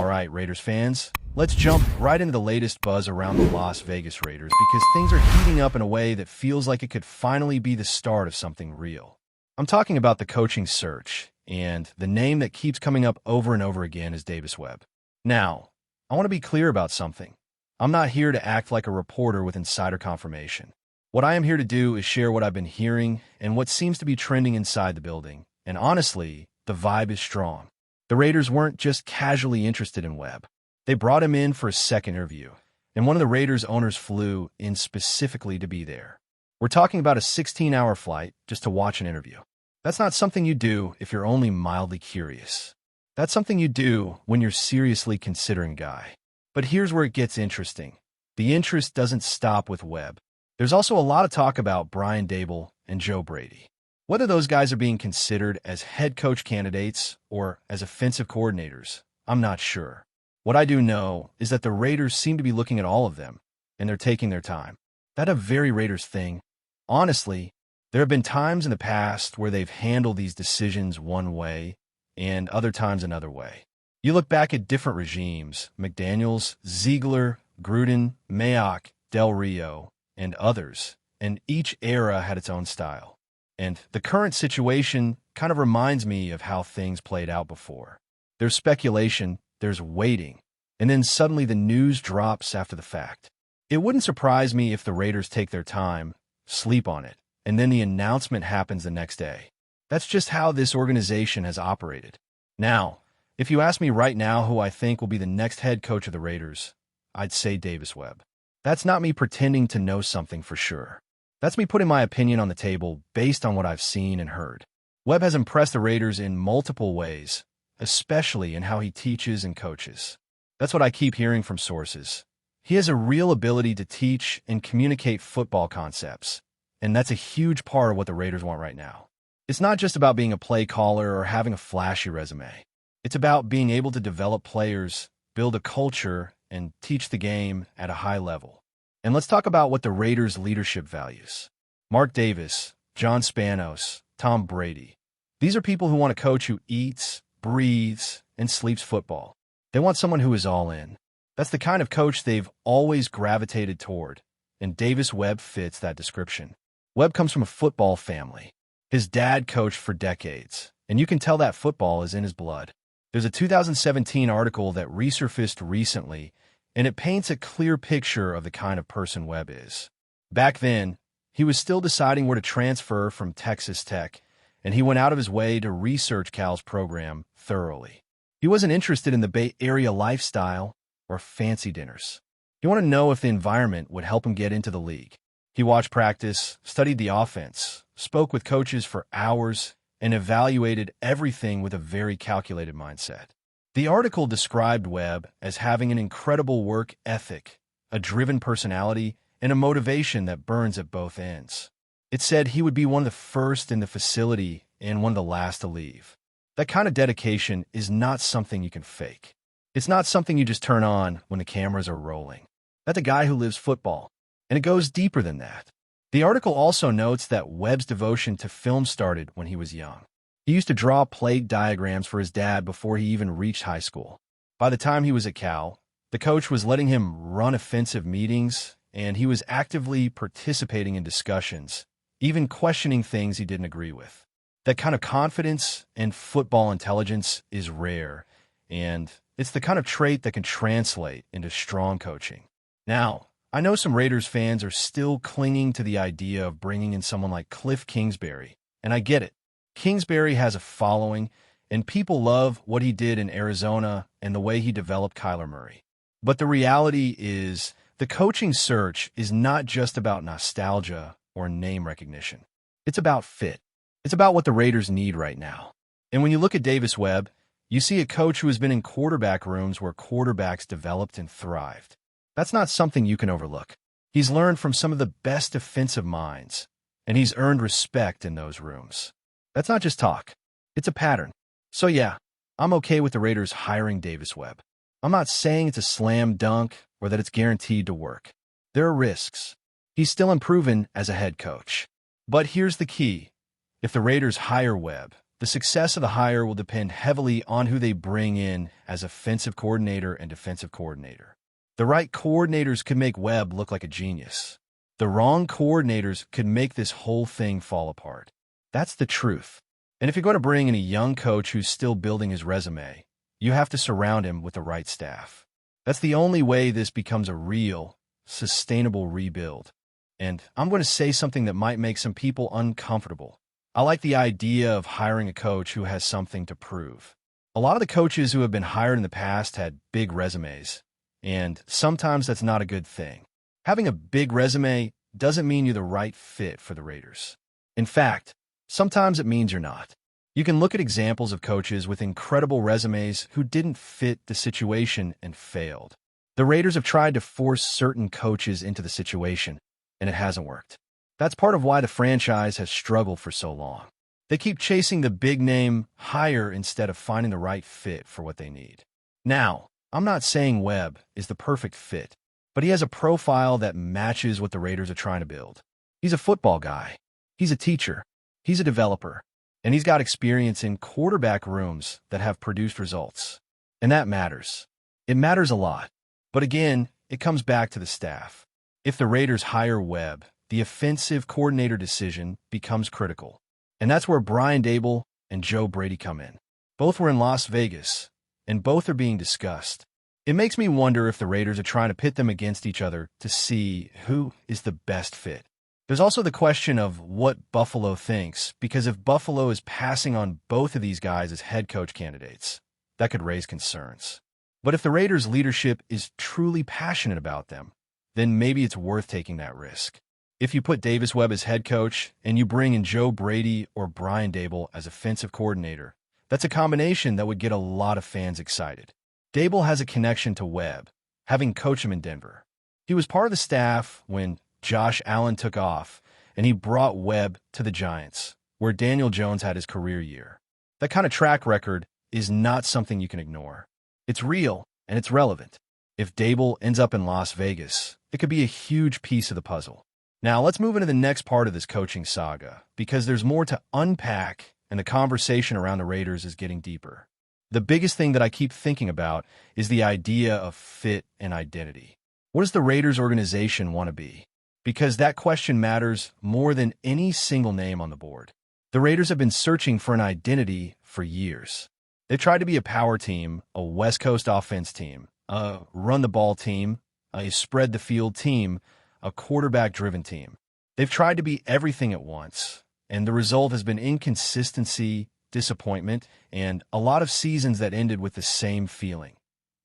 right, Raiders fans, let's jump right into the latest buzz around the Las Vegas Raiders because things are heating up in a way that feels like it could finally be the start of something real. I'm talking about the coaching search, and the name that keeps coming up over and over again is Davis Webb. Now, I want to be clear about something. I'm not here to act like a reporter with insider confirmation. What I am here to do is share what I've been hearing and what seems to be trending inside the building, and honestly, the vibe is strong. The Raiders weren't just casually interested in Webb. They brought him in for a second interview, and one of the Raiders' owners flew in specifically to be there. We're talking about a 16-hour flight just to watch an interview. That's not something you do if you're only mildly curious. That's something you do when you're seriously considering a guy. But here's where it gets interesting. The interest doesn't stop with Webb. There's also a lot of talk about Brian Daboll and Joe Brady. Whether those guys are being considered as head coach candidates or as offensive coordinators, I'm not sure. What I do know is that the Raiders seem to be looking at all of them, and they're taking their time. That's a very Raiders thing. Honestly, there have been times in the past where they've handled these decisions one way and other times another way. You look back at different regimes, McDaniels, Ziegler, Gruden, Mayock, Del Rio, and others, and each era had its own style. And the current situation kind of reminds me of how things played out before. There's speculation, there's waiting, and then suddenly the news drops after the fact. It wouldn't surprise me if the Raiders take their time, sleep on it, and then the announcement happens the next day. That's just how this organization has operated. Now, if you ask me right now who I think will be the next head coach of the Raiders, I'd say Davis Webb. That's not me pretending to know something for sure. That's me putting my opinion on the table based on what I've seen and heard. Webb has impressed the Raiders in multiple ways, especially in how he teaches and coaches. That's what I keep hearing from sources. He has a real ability to teach and communicate football concepts, and that's a huge part of what the Raiders want right now. It's not just about being a play caller or having a flashy resume. It's about being able to develop players, build a culture, and teach the game at a high level. And let's talk about what the Raiders' leadership values. Mark Davis, John Spanos, Tom Brady. These are people who want a coach who eats, breathes, and sleeps football. They want someone who is all in. That's the kind of coach they've always gravitated toward, and Davis Webb fits that description. Webb comes from a football family. His dad coached for decades, and you can tell that football is in his blood. There's a 2017 article that resurfaced recently, and it paints a clear picture of the kind of person Webb is. Back then, he was still deciding where to transfer from Texas Tech, and he went out of his way to research Cal's program thoroughly. He wasn't interested in the Bay Area lifestyle or fancy dinners. He wanted to know if the environment would help him get into the league. He watched practice, studied the offense, spoke with coaches for hours, and evaluated everything with a very calculated mindset. The article described Webb as having an incredible work ethic, a driven personality, and a motivation that burns at both ends. It said he would be one of the first in the facility and one of the last to leave. That kind of dedication is not something you can fake. It's not something you just turn on when the cameras are rolling. That's a guy who lives football, and it goes deeper than that. The article also notes that Webb's devotion to film started when he was young. He used to draw play diagrams for his dad before he even reached high school. By the time he was at Cal, the coach was letting him run offensive meetings, and he was actively participating in discussions, even questioning things he didn't agree with. That kind of confidence and football intelligence is rare, and it's the kind of trait that can translate into strong coaching. Now, I know some Raiders fans are still clinging to the idea of bringing in someone like Cliff Kingsbury, and I get it. Kingsbury has a following, and people love what he did in Arizona and the way he developed Kyler Murray. But the reality is, the coaching search is not just about nostalgia or name recognition. It's about fit. It's about what the Raiders need right now. And when you look at Davis Webb, you see a coach who has been in quarterback rooms where quarterbacks developed and thrived. That's not something you can overlook. He's learned from some of the best defensive minds, and he's earned respect in those rooms. That's not just talk. It's a pattern. So yeah, I'm okay with the Raiders hiring Davis Webb. I'm not saying it's a slam dunk or that it's guaranteed to work. There are risks. He's still unproven as a head coach. But here's the key. If the Raiders hire Webb, The success of the hire will depend heavily on who they bring in as offensive coordinator and defensive coordinator. The right coordinators could make Webb look like a genius. The wrong coordinators could make this whole thing fall apart. That's the truth. And if you're going to bring in a young coach who's still building his resume, you have to surround him with the right staff. That's the only way this becomes a real, sustainable rebuild. And I'm going to say something that might make some people uncomfortable. I like the idea of hiring a coach who has something to prove. A lot of the coaches who have been hired in the past had big resumes, and sometimes that's not a good thing. Having a big resume doesn't mean you're the right fit for the Raiders. In fact, sometimes it means you're not. You can look at examples of coaches with incredible resumes who didn't fit the situation and failed. The Raiders have tried to force certain coaches into the situation, and it hasn't worked. That's part of why the franchise has struggled for so long. They keep chasing the big name hire instead of finding the right fit for what they need. Now, I'm not saying Webb is the perfect fit, but he has a profile that matches what the Raiders are trying to build. He's a football guy. He's a teacher. He's a developer. And he's got experience in quarterback rooms that have produced results. And that matters. It matters a lot. But again, it comes back to the staff. If the Raiders hire Webb, the offensive coordinator decision becomes critical. And that's where Brian Daboll and Joe Brady come in. Both were in Las Vegas, and both are being discussed. It makes me wonder if the Raiders are trying to pit them against each other to see who is the best fit. There's also the question of what Buffalo thinks, because if Buffalo is passing on both of these guys as head coach candidates, that could raise concerns. But if the Raiders' leadership is truly passionate about them, then maybe it's worth taking that risk. If you put Davis Webb as head coach and you bring in Joe Brady or Brian Daboll as offensive coordinator, that's a combination that would get a lot of fans excited. Daboll has a connection to Webb, having coached him in Denver. He was part of the staff when Josh Allen took off, and he brought Webb to the Giants, where Daniel Jones had his career year. That kind of track record is not something you can ignore. It's real, and it's relevant. If Daboll ends up in Las Vegas, it could be a huge piece of the puzzle. Now, let's move into the next part of this coaching saga, because there's more to unpack, and the conversation around the Raiders is getting deeper. The biggest thing that I keep thinking about is the idea of fit and identity. What does the Raiders organization want to be? Because that question matters more than any single name on the board. The Raiders have been searching for an identity for years. They've tried to be a power team, a West Coast offense team, a run-the-ball team, a spread-the-field team, a quarterback-driven team. They've tried to be everything at once, and the result has been inconsistency, disappointment, and a lot of seasons that ended with the same feeling.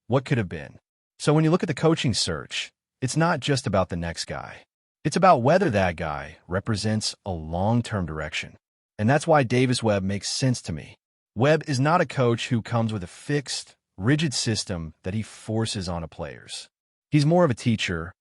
What could have been? So when you look at the coaching search, it's not just about the next guy. It's about whether that guy represents a long-term direction. And that's why Davis Webb makes sense to me. Webb is not a coach who comes with a fixed, rigid system that he forces on players. He's more of a teacher,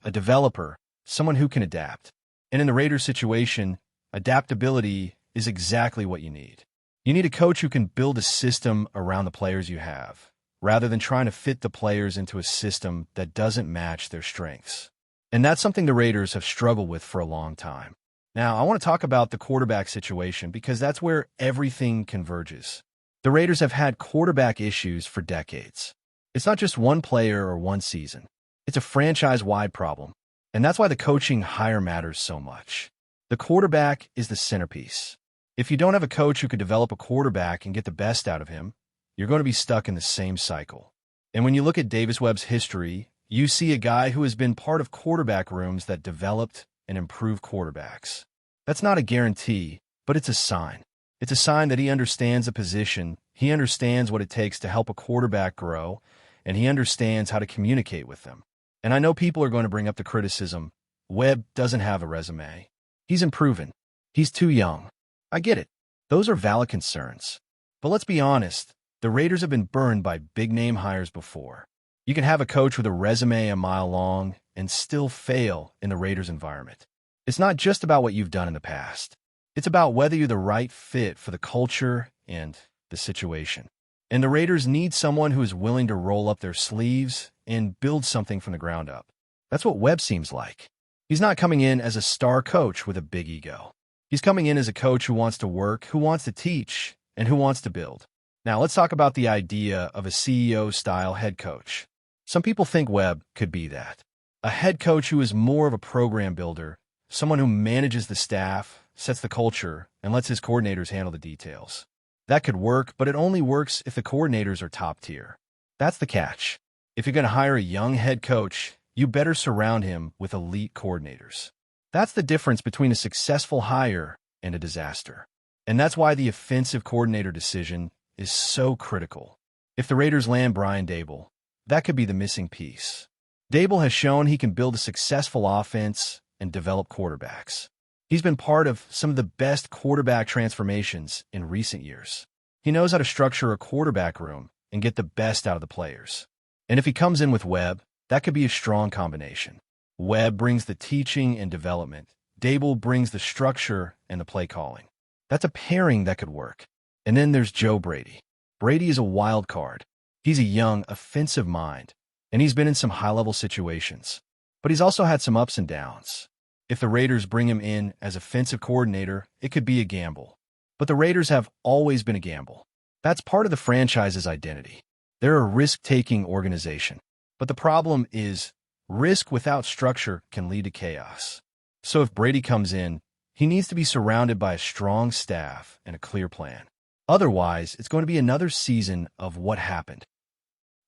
a developer, someone who can adapt. And in the Raiders situation, adaptability is exactly what you need. You need a coach who can build a system around the players you have, rather than trying to fit the players into a system that doesn't match their strengths. And that's something the Raiders have struggled with for a long time. Now, I want to talk about the quarterback situation because that's where everything converges. The Raiders have had quarterback issues for decades. It's not just one player or one season. It's a franchise-wide problem, and that's why the coaching hire matters so much. The quarterback is the centerpiece. If you don't have a coach who could develop a quarterback and get the best out of him, you're going to be stuck in the same cycle. And when you look at Davis Webb's history, you see a guy who has been part of quarterback rooms that developed and improved quarterbacks. That's not a guarantee, but it's a sign. It's a sign that he understands the position, he understands what it takes to help a quarterback grow, and he understands how to communicate with them. And I know people are going to bring up the criticism, Webb doesn't have a resume. He's unproven. He's too young. I get it. Those are valid concerns. But let's be honest, the Raiders have been burned by big-name hires before. You can have a coach with a resume a mile long and still fail in the Raiders environment. It's not just about what you've done in the past. It's about whether you're the right fit for the culture and the situation. And the Raiders need someone who is willing to roll up their sleeves and build something from the ground up. That's what Webb seems like. He's not coming in as a star coach with a big ego. He's coming in as a coach who wants to work, who wants to teach, and who wants to build. Now, let's talk about the idea of a CEO-style head coach. Some people think Webb could be that. A head coach who is more of a program builder, someone who manages the staff, sets the culture, and lets his coordinators handle the details. That could work, but it only works if the coordinators are top tier. That's the catch. If you're going to hire a young head coach, you better surround him with elite coordinators. That's the difference between a successful hire and a disaster. And that's why the offensive coordinator decision is so critical. If the Raiders land Brian Daboll, that could be the missing piece. Daboll has shown he can build a successful offense and develop quarterbacks. He's been part of some of the best quarterback transformations in recent years. He knows how to structure a quarterback room and get the best out of the players. And if he comes in with Webb, that could be a strong combination. Webb brings the teaching and development. Daboll brings the structure and the play calling. That's a pairing that could work. And then there's Joe Brady. Brady is a wild card. He's a young, offensive mind, and he's been in some high-level situations. But he's also had some ups and downs. If the Raiders bring him in as offensive coordinator, it could be a gamble. But the Raiders have always been a gamble. That's part of the franchise's identity. They're a risk-taking organization. But the problem is, risk without structure can lead to chaos. So if Brady comes in, he needs to be surrounded by a strong staff and a clear plan. Otherwise, it's going to be another season of what happened.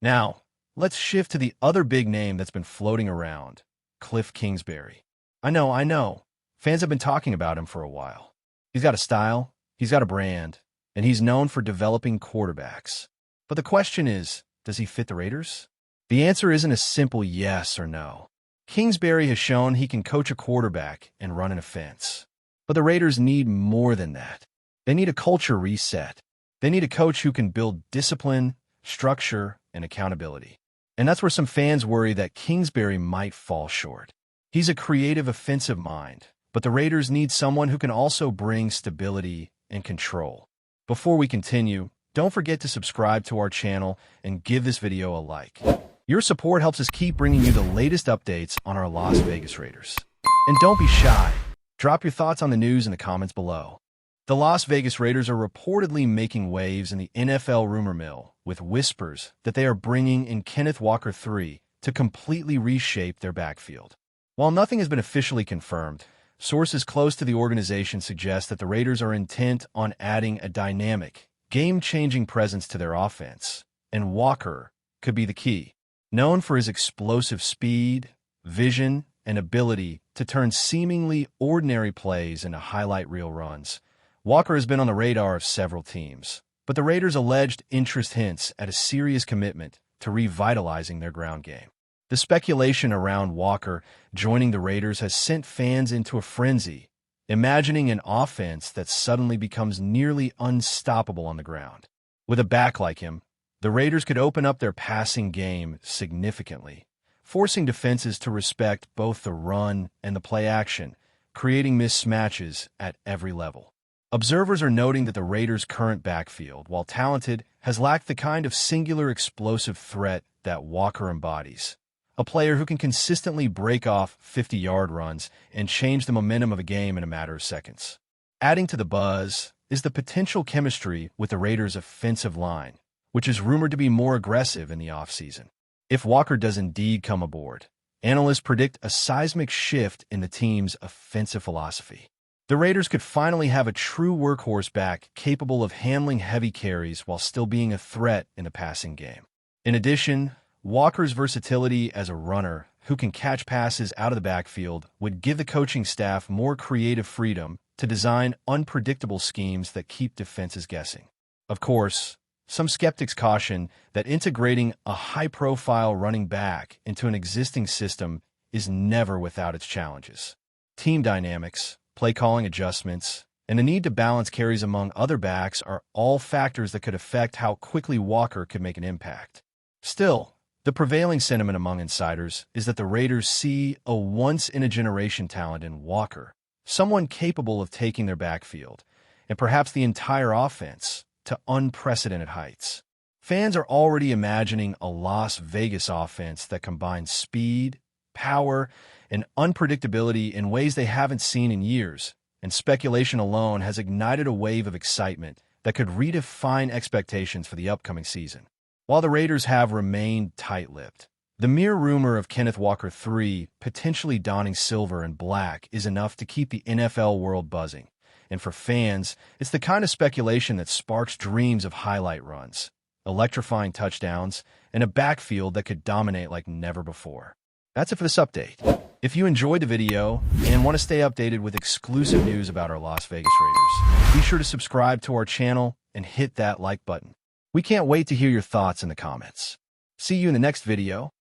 Now, let's shift to the other big name that's been floating around, Cliff Kingsbury. I know. Fans have been talking about him for a while. He's got a style, he's got a brand, and he's known for developing quarterbacks. But the question is, does he fit the Raiders? The answer isn't a simple yes or no. Kingsbury has shown he can coach a quarterback and run an offense. But the Raiders need more than that. They need a culture reset. They need a coach who can build discipline, structure, and accountability. And that's where some fans worry that Kingsbury might fall short. He's a creative offensive mind, but the Raiders need someone who can also bring stability and control. Before we continue, don't forget to subscribe to our channel and give this video a like. Your support helps us keep bringing you the latest updates on our Las Vegas Raiders. And don't be shy. Drop your thoughts on the news in the comments below. The Las Vegas Raiders are reportedly making waves in the NFL rumor mill, with whispers that they are bringing in Kenneth Walker III to completely reshape their backfield. While nothing has been officially confirmed, sources close to the organization suggest that the Raiders are intent on adding a dynamic, game-changing presence to their offense, and Walker could be the key. Known for his explosive speed, vision, and ability to turn seemingly ordinary plays into highlight reel runs, Walker has been on the radar of several teams, but the Raiders' alleged interest hints at a serious commitment to revitalizing their ground game. The speculation around Walker joining the Raiders has sent fans into a frenzy, imagining an offense that suddenly becomes nearly unstoppable on the ground. With a back like him, the Raiders could open up their passing game significantly, forcing defenses to respect both the run and the play action, creating mismatches at every level. Observers are noting that the Raiders' current backfield, while talented, has lacked the kind of singular explosive threat that Walker embodies. A player who can consistently break off 50-yard runs and change the momentum of a game in a matter of seconds. Adding to the buzz is the potential chemistry with the Raiders' offensive line, which is rumored to be more aggressive in the offseason. If Walker does indeed come aboard, analysts predict a seismic shift in the team's offensive philosophy. The Raiders could finally have a true workhorse back capable of handling heavy carries while still being a threat in the passing game. In addition, Walker's versatility as a runner who can catch passes out of the backfield would give the coaching staff more creative freedom to design unpredictable schemes that keep defenses guessing. Of course, some skeptics caution that integrating a high-profile running back into an existing system is never without its challenges. Team dynamics, play-calling adjustments, and the need to balance carries among other backs are all factors that could affect how quickly Walker could make an impact. Still, the prevailing sentiment among insiders is that the Raiders see a once-in-a-generation talent in Walker, someone capable of taking their backfield, and perhaps the entire offense, to unprecedented heights. Fans are already imagining a Las Vegas offense that combines speed, power, and unpredictability in ways they haven't seen in years, and speculation alone has ignited a wave of excitement that could redefine expectations for the upcoming season. While the Raiders have remained tight-lipped, the mere rumor of Kenneth Walker III potentially donning silver and black is enough to keep the NFL world buzzing. And for fans, it's the kind of speculation that sparks dreams of highlight runs, electrifying touchdowns, and a backfield that could dominate like never before. That's it for this update. If you enjoyed the video and want to stay updated with exclusive news about our Las Vegas Raiders, be sure to subscribe to our channel and hit that like button. We can't wait to hear your thoughts in the comments. See you in the next video.